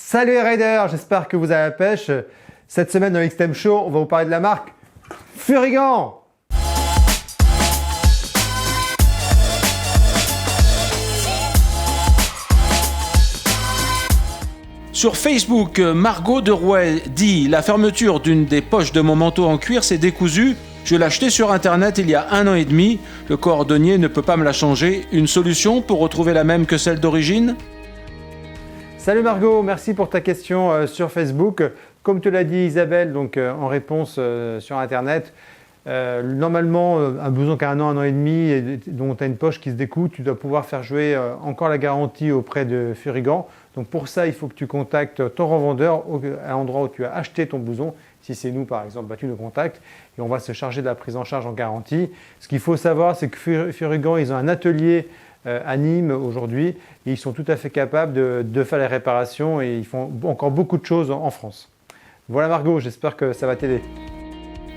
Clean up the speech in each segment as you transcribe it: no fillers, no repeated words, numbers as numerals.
Salut les riders, j'espère que vous avez la pêche. Cette semaine dans l'X-Time Show, on va vous parler de la marque Furrigan. Sur Facebook, Margot de Rouet dit « La fermeture d'une des poches de mon manteau en cuir s'est décousue. Je l'ai acheté sur internet il y a 1 an et demi. Le cordonnier ne peut pas me la changer. Une solution pour retrouver la même que celle d'origine ?» Salut Margot, merci pour ta question sur Facebook. Comme te l'a dit Isabelle, donc en réponse sur internet, normalement un blouson qui a 1 an et demi et dont tu as une poche qui se découd, tu dois pouvoir faire jouer encore la garantie auprès de Furrigan. Donc pour ça, il faut que tu contactes ton revendeur à l'endroit où tu as acheté ton blouson. Si c'est nous par exemple, tu nous contactes et on va se charger de la prise en charge en garantie. Ce qu'il faut savoir, c'est que Furrigan, ils ont un atelier à Nîmes aujourd'hui et ils sont tout à fait capables de faire les réparations et ils font encore beaucoup de choses en France. Voilà Margot, j'espère que ça va t'aider.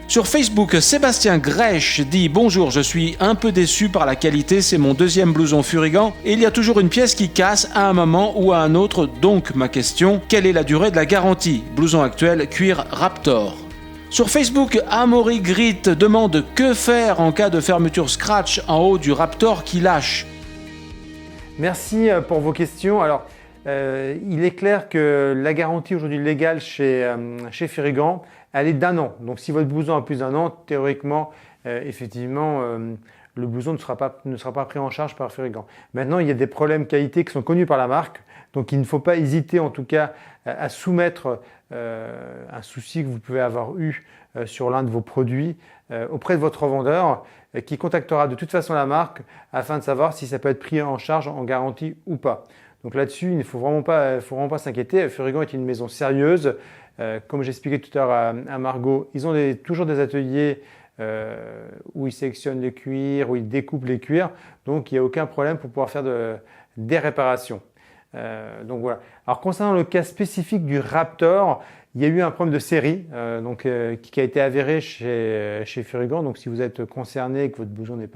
Sur Facebook, Sébastien Grèche dit « Bonjour, je suis un peu déçu par la qualité, c'est mon 2e blouson Furrigan et il y a toujours une pièce qui casse à un moment ou à un autre. Donc ma question, quelle est la durée de la garantie? Blouson actuel, cuir Raptor. » Sur Facebook, Amaury Grit demande « Que faire en cas de fermeture scratch en haut du Raptor qui lâche ?» Merci pour vos questions. Alors, il est clair que la garantie aujourd'hui légale chez Furrigan, elle est d'1 an. Donc, si votre blouson a plus d'1 an, théoriquement, effectivement, le blouson ne sera pas pris en charge par Furrigan. Maintenant, il y a des problèmes qualité qui sont connus par la marque. Donc, il ne faut pas hésiter en tout cas à soumettre un souci que vous pouvez avoir eu sur l'un de vos produits auprès de votre revendeur qui contactera de toute façon la marque afin de savoir si ça peut être pris en charge en garantie ou pas. Donc là-dessus, il ne faut vraiment pas s'inquiéter. Furrigan est une maison sérieuse. Comme j'expliquais tout à l'heure à Margot, ils ont toujours des ateliers où ils sélectionnent les cuirs, où ils découpent les cuirs. Donc il n'y a aucun problème pour pouvoir faire des réparations. Donc voilà. Alors concernant le cas spécifique du Raptor, il y a eu un problème de série qui a été avéré chez Furrigan. Donc si vous êtes concerné et que votre blouson n'est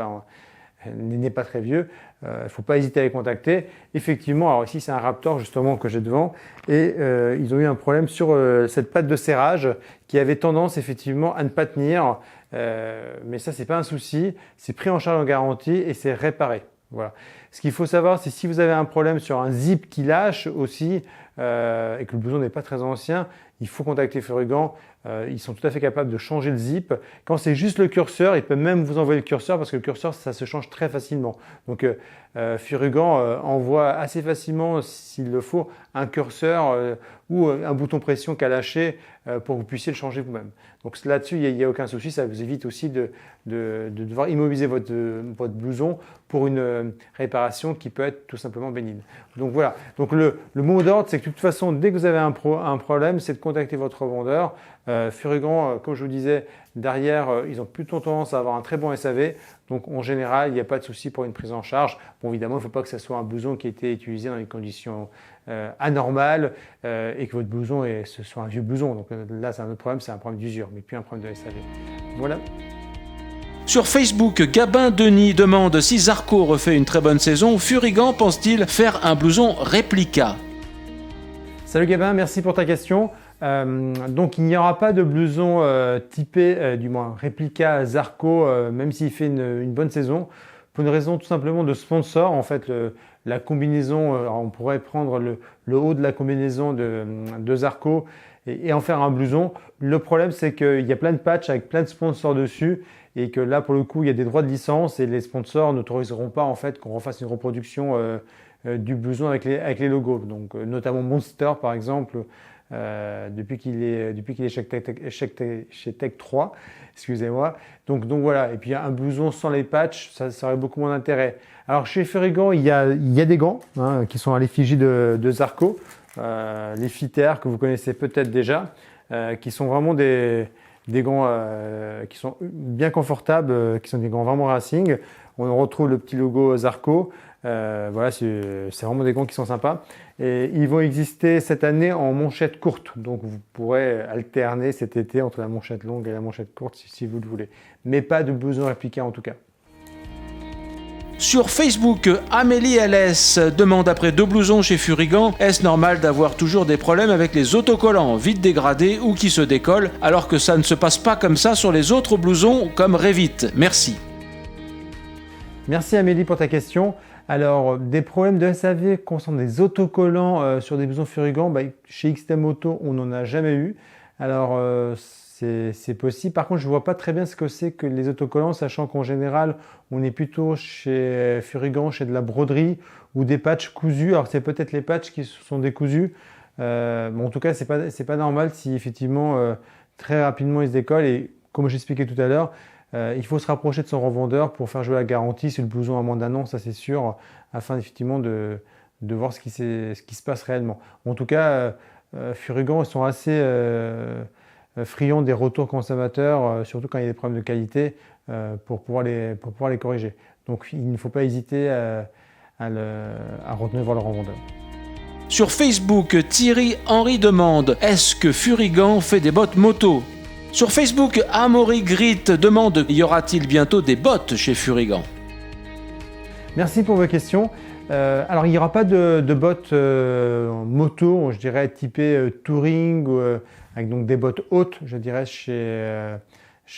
pas très vieux, il ne faut pas hésiter à les contacter. Effectivement, alors ici c'est un Raptor justement que j'ai devant et ils ont eu un problème sur cette patte de serrage qui avait tendance effectivement à ne pas tenir. Mais ça c'est pas un souci, c'est pris en charge en garantie et c'est réparé. Voilà. Ce qu'il faut savoir, c'est si vous avez un problème sur un zip qui lâche aussi et que le blouson n'est pas très ancien, il faut contacter Furrigan. Ils sont tout à fait capables de changer le zip. Quand c'est juste le curseur, ils peuvent même vous envoyer le curseur parce que le curseur, ça se change très facilement. Donc Furrigan envoie assez facilement, s'il le faut, un curseur ou un bouton pression qui a lâché pour que vous puissiez le changer vous-même. Donc là-dessus, il n'y a aucun souci. Ça vous évite aussi de devoir immobiliser votre blouson pour une réparation qui peut être tout simplement bénigne. Donc voilà. Donc le mot d'ordre, c'est que de toute façon, dès que vous avez un problème, c'est de contacter votre revendeur. Furrigan, comme je vous disais, derrière, ils ont plutôt tendance à avoir un très bon SAV. Donc en général, il n'y a pas de souci pour une prise en charge. Bon, évidemment, il ne faut pas que ce soit un blouson qui a été utilisé dans des conditions anormales et que votre blouson ce soit un vieux blouson. Donc là, c'est un autre problème, c'est un problème d'usure, mais plus un problème de SAV. Voilà. Sur Facebook, Gabin Denis demande si Zarco refait une très bonne saison, Furrigan pense-t-il faire un blouson réplica? Salut Gabin, merci pour ta question. Donc il n'y aura pas de blouson typé, du moins réplica Zarco, même s'il fait une bonne saison, pour une raison tout simplement de sponsor. En fait, la combinaison, on pourrait prendre le haut de la combinaison de Zarco et en faire un blouson. Le problème, c'est qu'il y a plein de patchs avec plein de sponsors dessus et que là, pour le coup, il y a des droits de licence et les sponsors n'autoriseront pas en fait qu'on refasse une reproduction du blouson avec les logos. Donc notamment Monster par exemple. Depuis qu'il est chez Tech 3, excusez-moi. Donc voilà. Et puis un blouson sans les patchs, ça aurait beaucoup moins d'intérêt. Alors chez Furrigan, il y a des gants qui sont à l'effigie de Zarco, les Fitter que vous connaissez peut-être déjà, qui sont vraiment des gants qui sont bien confortables, qui sont des gants vraiment racing. On retrouve le petit logo Zarco. Voilà, c'est vraiment des gants qui sont sympas. Et ils vont exister cette année en manchette courte. Donc vous pourrez alterner cet été entre la manchette longue et la manchette courte si vous le voulez. Mais pas de blouson répliqué en tout cas. Sur Facebook, Amélie LS demande après 2 blousons chez Furigan, est-ce normal d'avoir toujours des problèmes avec les autocollants vite dégradés ou qui se décollent alors que ça ne se passe pas comme ça sur les autres blousons comme Revit? Merci. Merci Amélie pour ta question. Alors, des problèmes de SAV concernant des autocollants sur des blousons Furigan, chez XTM Auto, on n'en a jamais eu. Alors, c'est possible. Par contre, je ne vois pas très bien ce que c'est que les autocollants, sachant qu'en général, on est plutôt chez Furigan, chez de la broderie ou des patchs cousus. Alors, c'est peut-être les patchs qui sont décousus. En tout cas, c'est pas normal si effectivement, très rapidement, ils se décollent. Et comme j'expliquais tout à l'heure, il faut se rapprocher de son revendeur pour faire jouer la garantie sur le blouson à moins d'un an, ça c'est sûr, afin effectivement de voir ce qui se passe réellement. En tout cas, Furigan, ils sont assez friands des retours consommateurs, surtout quand il y a des problèmes de qualité, pour pouvoir les corriger. Donc il ne faut pas hésiter à retourner voir le revendeur. Sur Facebook, Thierry Henry demande, est-ce que Furigan fait des bottes moto? Sur Facebook, Amaury Grit demande, y aura-t-il bientôt des bottes chez Furigan? Merci pour vos questions. Alors il n'y aura pas de bottes moto, je dirais typées touring, avec donc des bottes hautes, je dirais chez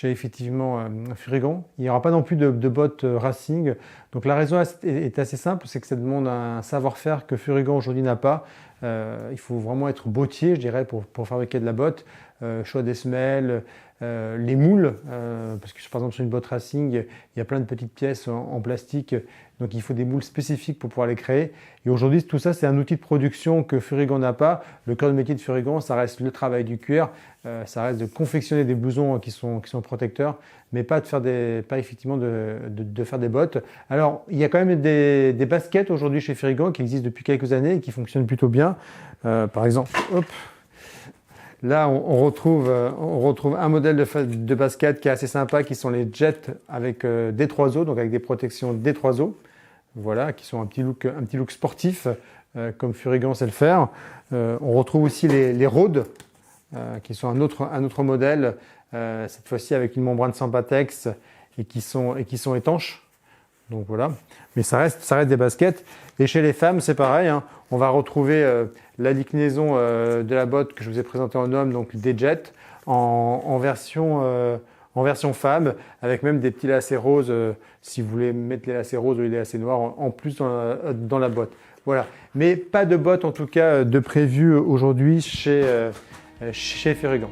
effectivement Furigan. Il n'y aura pas non plus de bottes racing. Donc la raison est assez simple, c'est que ça demande un savoir-faire que Furigan aujourd'hui n'a pas. Il faut vraiment être bottier, je dirais, pour fabriquer de la botte. Choix des semelles, les moules, parce que par exemple sur une botte racing, il y a plein de petites pièces en plastique, donc il faut des moules spécifiques pour pouvoir les créer. Et aujourd'hui, tout ça, c'est un outil de production que Furigan n'a pas. Le cœur de métier de Furigan, ça reste le travail du cuir, ça reste de confectionner des blousons qui sont protecteurs, mais pas effectivement de faire des bottes. Alors, il y a quand même des baskets aujourd'hui chez Furigan qui existent depuis quelques années et qui fonctionnent plutôt bien. Par exemple, hop. Là, on retrouve un modèle de basket qui est assez sympa, qui sont les Jet avec D3O, donc avec des protections D3O, voilà, qui sont un petit look sportif, comme Furigan sait le faire. On retrouve aussi les Rhodes, qui sont un autre modèle, cette fois-ci avec une membrane sans patex et qui sont étanches. Donc voilà, mais ça reste des baskets. Et chez les femmes, c'est pareil, hein. On va retrouver la déclinaison de la botte que je vous ai présentée en homme, donc des Jets, en version femme, avec même des petits lacets roses, si vous voulez mettre les lacets roses ou les lacets noirs en plus dans la botte. Voilà, mais pas de botte en tout cas de prévu aujourd'hui chez Furigan.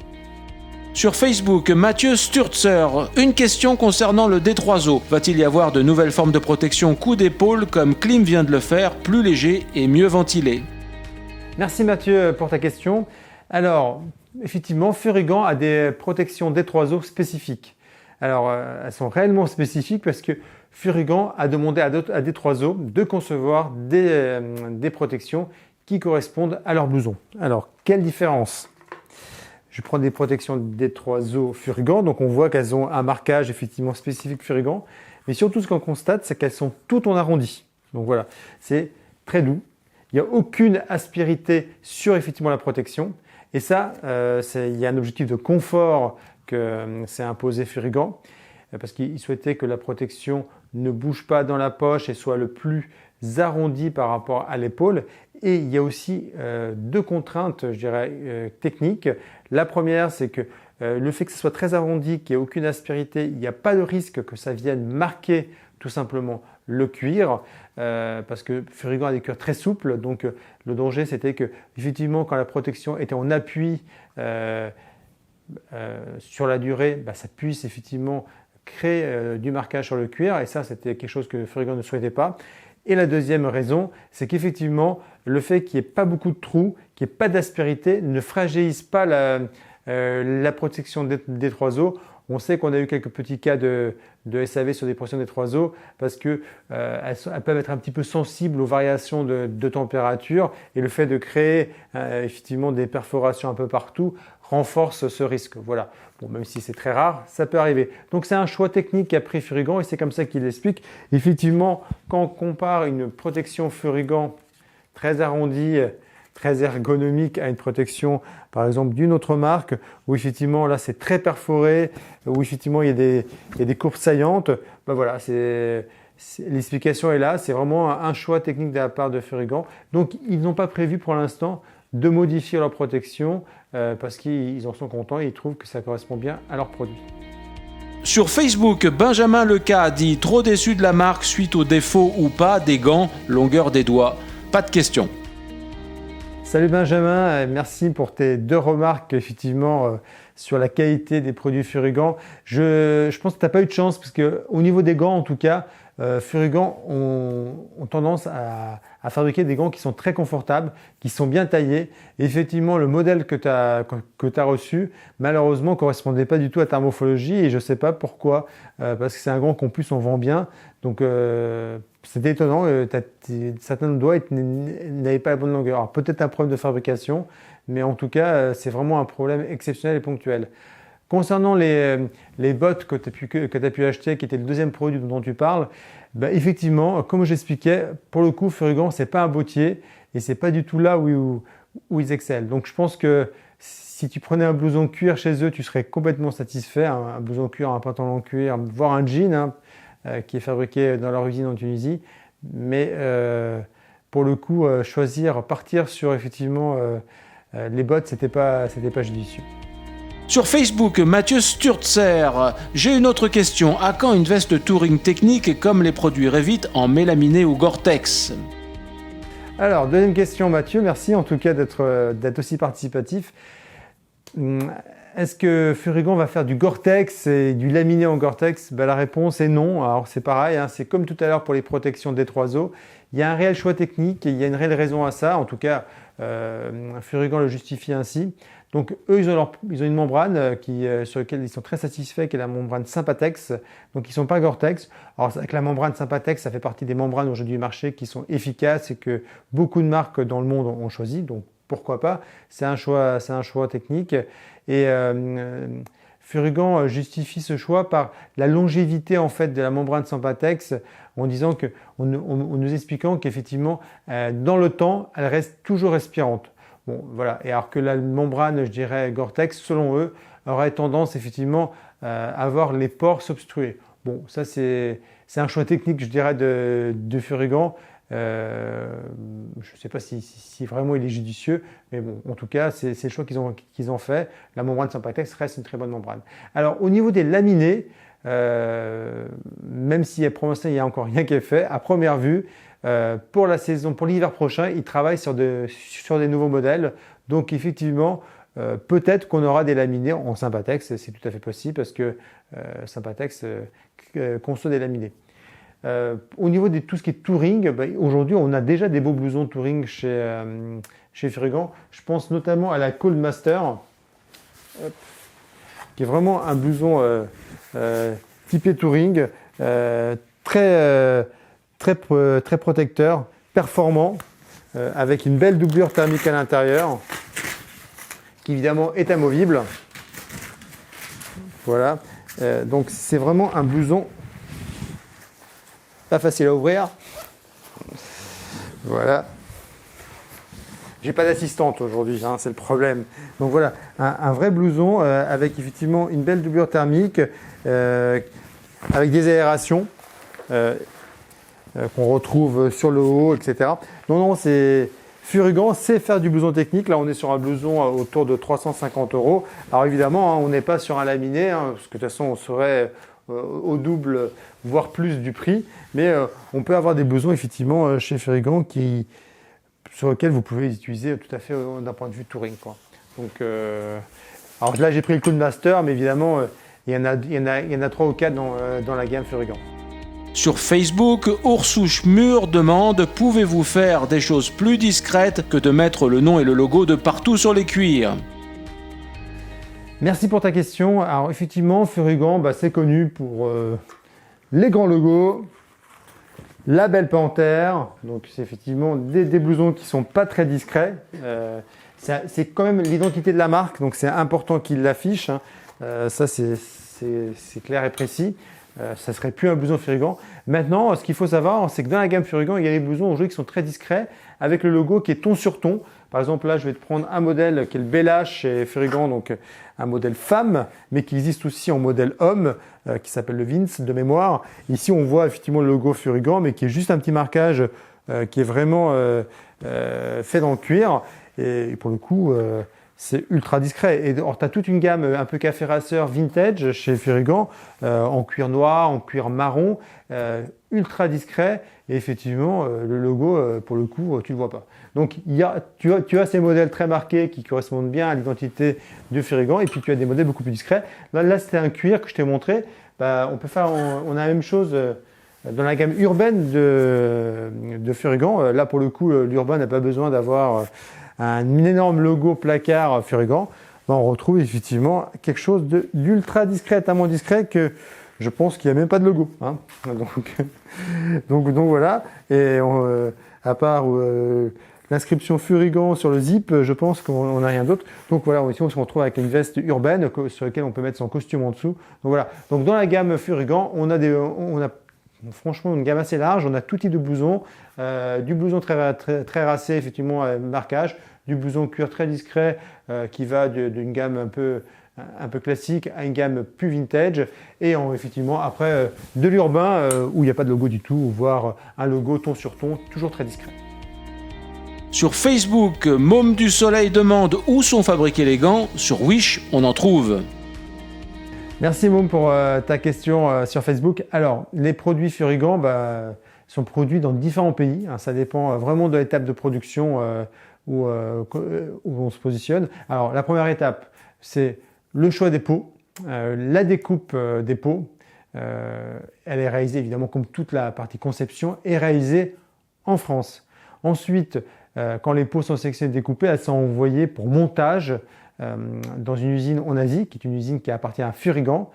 Sur Facebook, Mathieu Sturzer, une question concernant le D3O. Va-t-il y avoir de nouvelles formes de protection cou d'épaule comme Klim vient de le faire, plus léger et mieux ventilé? Merci Mathieu pour ta question. Alors, effectivement, Furigan a des protections D3O spécifiques. Alors, elles sont réellement spécifiques parce que Furigan a demandé à D3O de concevoir des protections qui correspondent à leur blouson. Alors, quelle différence? Je prends des protections D3O Furigan, donc on voit qu'elles ont un marquage effectivement spécifique Furigan, mais surtout ce qu'on constate, c'est qu'elles sont toutes en arrondi. Donc voilà, c'est très doux, il n'y a aucune aspérité sur effectivement la protection, et ça, il y a un objectif de confort que s'est imposé Furigan, parce qu'il souhaitait que la protection ne bouge pas dans la poche et soit le plus arrondi par rapport à l'épaule. Et il y a aussi deux contraintes, je dirais, techniques. La première, c'est que le fait que ce soit très arrondi, qu'il n'y ait aucune aspérité, il n'y a pas de risque que ça vienne marquer tout simplement le cuir, parce que Furigan a des cuirs très souples. Donc le danger, c'était que effectivement, quand la protection était en appui sur la durée, ça puisse effectivement créer du marquage sur le cuir. Et ça, c'était quelque chose que Furigan ne souhaitait pas. Et la deuxième raison, c'est qu'effectivement, le fait qu'il n'y ait pas beaucoup de trous, qu'il n'y ait pas d'aspérité, ne fragilise pas la protection des D3O. On sait qu'on a eu quelques petits cas de SAV sur des protections des D3O parce qu'elles peuvent être un petit peu sensibles aux variations de température, et le fait de créer effectivement des perforations un peu partout renforce ce risque. Voilà. Bon, même si c'est très rare, ça peut arriver. Donc c'est un choix technique qu'a pris Furigan et c'est comme ça qu'il l'explique. Effectivement, quand on compare une protection Furigan très arrondie, très ergonomique à une protection par exemple d'une autre marque où effectivement là c'est très perforé, où effectivement il y a des courbes saillantes, voilà, c'est l'explication est là, c'est vraiment un choix technique de la part de Furigant. Donc ils n'ont pas prévu pour l'instant de modifier leur protection parce qu'ils en sont contents et ils trouvent que ça correspond bien à leur produit. Sur Facebook, Benjamin Leca dit « Trop déçu de la marque suite au défaut ou pas des gants, longueur des doigts ». Pas de question. Salut Benjamin, merci pour tes 2 remarques effectivement sur la qualité des produits Furigant. Je pense que tu n'as pas eu de chance parce qu'au niveau des gants en tout cas, Furigant ont tendance à fabriquer des gants qui sont très confortables, qui sont bien taillés. Et effectivement, le modèle que tu as reçu, malheureusement, ne correspondait pas du tout à ta morphologie et je ne sais pas pourquoi, parce que c'est un gant qu'en plus on vend bien. Donc c'était étonnant, certains doigts n'avaient pas la bonne longueur. Alors peut-être un problème de fabrication, mais en tout cas, c'est vraiment un problème exceptionnel et ponctuel. Concernant les bottes que tu as pu acheter, qui était le deuxième produit dont tu parles, ben effectivement, comme j'expliquais, pour le coup, Furigant, c'est pas un bottier et c'est pas du tout là où ils excellent. Donc je pense que si tu prenais un blouson cuir chez eux, tu serais complètement satisfait. Un blouson cuir, un pantalon cuir, voire un jean qui est fabriqué dans leur usine en Tunisie. Mais pour le coup, partir sur effectivement les bottes, c'était pas judicieux. Sur Facebook, Mathieu Sturzer, j'ai une autre question. À quand une veste touring technique comme les produits Revit en mélaminé ou Gore-Tex? Alors, deuxième question Mathieu, merci en tout cas d'être aussi participatif. Est-ce que Furigant va faire du Gore-Tex et du laminé en Gore-Tex? La réponse est non. Alors c'est pareil, c'est comme tout à l'heure pour les protections D3O. Il y a un réel choix technique et il y a une réelle raison à ça. En tout cas, Furigant le justifie ainsi. Donc eux, ils ont une membrane sur laquelle ils sont très satisfaits, qui est la membrane Sympatex. Donc ils ne sont pas Gore-Tex. Alors avec la membrane Sympatex, ça fait partie des membranes aujourd'hui du marché qui sont efficaces et que beaucoup de marques dans le monde ont choisi. Donc pourquoi pas? C'est un choix technique. Et Furigant justifie ce choix par la longévité en fait de la membrane Sympatex, en disant en nous expliquant qu'effectivement dans le temps, elle reste toujours respirante. Bon, voilà. Et alors que la membrane, je dirais Gore-Tex, selon eux, aurait tendance effectivement à avoir les pores s'obstruer. Bon, ça c'est un choix technique, je dirais, de Furigant. Je ne sais pas si vraiment il est judicieux, mais bon, en tout cas, c'est le choix qu'ils ont fait. La membrane Sympatex reste une très bonne membrane. Alors, au niveau des laminés, même si pour l'instant il n'y a encore rien qui est fait, à première vue, pour l'hiver prochain, ils travaillent sur des nouveaux modèles. Donc effectivement, peut-être qu'on aura des laminés en Sympatex, c'est tout à fait possible parce que Sympatex conçoit des laminés. Au niveau de tout ce qui est touring, aujourd'hui on a déjà des beaux blousons touring chez Furigant. Je pense notamment à la Cold Master, qui est vraiment un blouson typé touring, très protecteur, performant, avec une belle doublure thermique à l'intérieur, qui évidemment est amovible. Voilà, donc c'est vraiment un blouson pas facile à ouvrir. Voilà. J'ai pas d'assistante aujourd'hui, c'est le problème. Donc voilà, un vrai blouson avec effectivement une belle doublure thermique, avec des aérations. Qu'on retrouve sur le haut, etc. Non, c'est Furigant sait faire du blouson technique. Là, on est sur un blouson autour de 350 €. Alors évidemment, on n'est pas sur un laminé, parce que de toute façon, on serait au double, voire plus du prix. Mais on peut avoir des blousons effectivement chez Furigant sur lesquels vous pouvez les utiliser tout à fait d'un point de vue touring, quoi. Donc, alors là, j'ai pris le Cold Master, mais évidemment, il y en a 3 ou 4 dans la gamme Furigant. Sur Facebook, Oursouche Mur demande « Pouvez-vous faire des choses plus discrètes que de mettre le nom et le logo de partout sur les cuirs ?» Merci pour ta question. Alors effectivement, Furigant, c'est connu pour les grands logos, la belle panthère. Donc c'est effectivement des blousons qui ne sont pas très discrets. C'est quand même l'identité de la marque, donc c'est important qu'ils l'affichent. Ça c'est clair et précis. ça serait plus un blouson Furigan. Maintenant, ce qu'il faut savoir, c'est que dans la gamme Furigan, il y a des blousons aujourd'hui qui sont très discrets avec le logo qui est ton sur ton. Par exemple, là, je vais te prendre un modèle qui est le Bella chez Furigan, donc un modèle femme, mais qui existe aussi en modèle homme, qui s'appelle le Vince de mémoire. Ici, on voit effectivement le logo Furigan, mais qui est juste un petit marquage qui est vraiment fait dans le cuir. Et pour le coup, c'est ultra discret. Et alors, tu as toute une gamme un peu café racer vintage chez Furigan, en cuir noir, en cuir marron, ultra discret. Et effectivement, le logo, pour le coup, tu le vois pas. Donc, tu as ces modèles très marqués qui correspondent bien à l'identité de Furigan. Et puis, tu as des modèles beaucoup plus discrets. Là c'était un cuir que je t'ai montré. On a la même chose dans la gamme urbaine de Furigan. Là, pour le coup, l'urbain n'a pas besoin d'avoir un énorme logo placard Furigan. On retrouve effectivement quelque chose d'ultra discret, tellement discret que je pense qu'il n'y a même pas de logo. Hein. Donc voilà. Et à part l'inscription Furigan sur le zip, je pense qu'on n'a rien d'autre. Donc voilà, ici on se retrouve avec une veste urbaine sur laquelle on peut mettre son costume en dessous. Donc voilà. Donc dans la gamme Furigan, on a franchement une gamme assez large. On a tout type de blouson, du blouson très racé, effectivement, marquage, du blouson cuir très discret qui va d'une gamme un peu classique à une gamme plus vintage, et effectivement après de l'urbain où il n'y a pas de logo du tout, voire un logo ton sur ton, toujours très discret. Sur Facebook, Môme du Soleil demande où sont fabriqués les gants. Sur Wish, on en trouve. Merci Môme pour ta question sur Facebook. Alors, les produits Furigan sont produits dans différents pays. Hein, ça dépend vraiment de l'étape de production où on se positionne. Alors, la première étape, c'est le choix des peaux, la découpe des peaux. Elle est réalisée évidemment, comme toute la partie conception, est réalisée en France. Ensuite, quand les peaux sont sélectionnées et découpées, elles sont envoyées pour montage dans une usine en Asie, qui est une usine qui appartient à Furigan.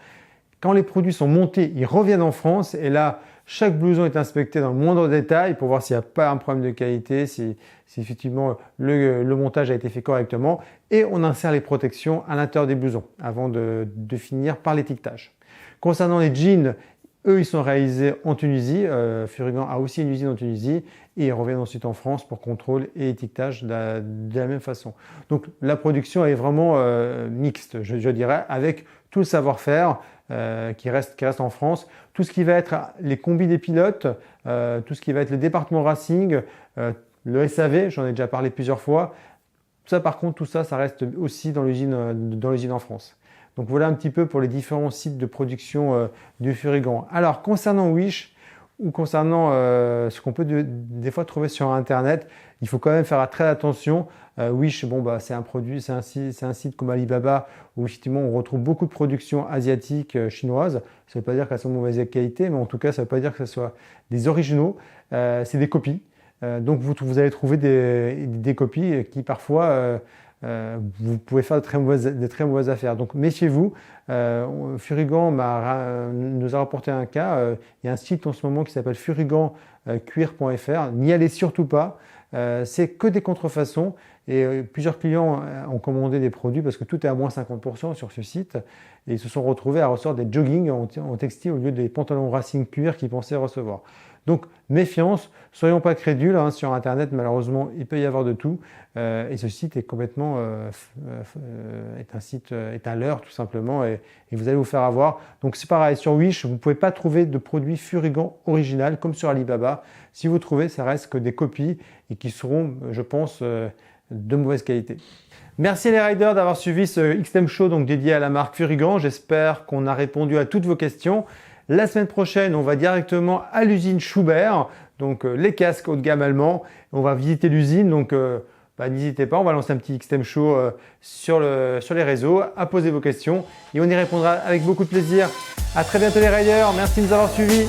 Quand les produits sont montés, ils reviennent en France et là, chaque blouson est inspecté dans le moindre détail pour voir s'il n'y a pas un problème de qualité, si effectivement le montage a été fait correctement, et on insère les protections à l'intérieur des blousons avant de finir par l'étiquetage. Concernant les jeans, eux, ils sont réalisés en Tunisie. Furigan a aussi une usine en Tunisie et ils reviennent ensuite en France pour contrôle et étiquetage de la même façon. Donc la production est vraiment mixte, je dirais, avec tout le savoir-faire qui reste en France. Tout ce qui va être les combis des pilotes, tout ce qui va être le département racing, le SAV, j'en ai déjà parlé plusieurs fois. Ça, par contre, tout ça, ça reste aussi dans l'usine en France. Donc voilà un petit peu pour les différents sites de production du Furigan. Alors concernant Wish ou concernant ce qu'on peut des fois trouver sur Internet, il faut quand même faire très attention. Wish, c'est un site comme Alibaba où effectivement on retrouve beaucoup de productions asiatiques, chinoises. Ça ne veut pas dire qu'elles sont de mauvaise qualité, mais en tout cas ça ne veut pas dire que ce soit des originaux. C'est des copies. Donc vous allez trouver des copies qui parfois vous pouvez faire de très mauvaises affaires. Donc méfiez-vous. Furigan nous a rapporté un cas. Il y a un site en ce moment qui s'appelle furigancuir.fr. N'y allez surtout pas. C'est que des contrefaçons et plusieurs clients ont commandé des produits parce que tout est à moins 50% sur ce site et ils se sont retrouvés à recevoir des joggings en textile au lieu des pantalons racing cuir qu'ils pensaient recevoir. Donc méfiance, soyons pas crédules, hein, sur Internet malheureusement il peut y avoir de tout et ce site est complètement est un leurre tout simplement et vous allez vous faire avoir. Donc c'est pareil sur Wish, vous ne pouvez pas trouver de produits Furigan original comme sur Alibaba. Si vous trouvez, ça reste que des copies et qui seront, je pense, de mauvaise qualité. Merci les riders d'avoir suivi ce XTEM Show donc dédié à la marque Furigan. J'espère qu'on a répondu à toutes vos questions. La semaine prochaine, on va directement à l'usine Schubert, donc les casques haut de gamme allemands. On va visiter l'usine, donc n'hésitez pas, on va lancer un petit XTEM Show sur les réseaux, à poser vos questions et on y répondra avec beaucoup de plaisir. À très bientôt les riders, merci de nous avoir suivis.